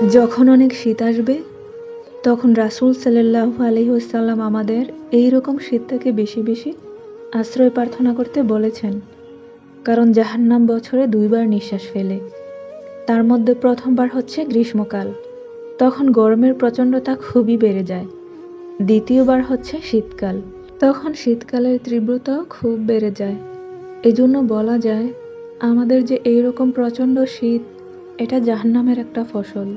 যখন অনেক শীত আসবে তখন রাসূল সাল্লাল্লাহু আলাইহি ওয়াসাল্লাম আমাদের এইরকম শীত থেকে বেশি বেশি আশ্রয় প্রার্থনা করতে বলেছেন। কারণ জাহান্নাম বছরে ২ বার নিঃশ্বাস ফেলে। তার মধ্যে প্রথমবার হচ্ছে গ্রীষ্মকাল। তখন গরমের প্রচণ্ডতা খুবই বেড়ে যায়। দ্বিতীয়বার হচ্ছে শীতকাল। তখন শীতকালের তীব্রতাও খুব বেড়ে যায়। এজন্য বলা যায় আমাদের যে এইরকম প্রচণ্ড শীত এটা জাহান্নামের একটা ফসল।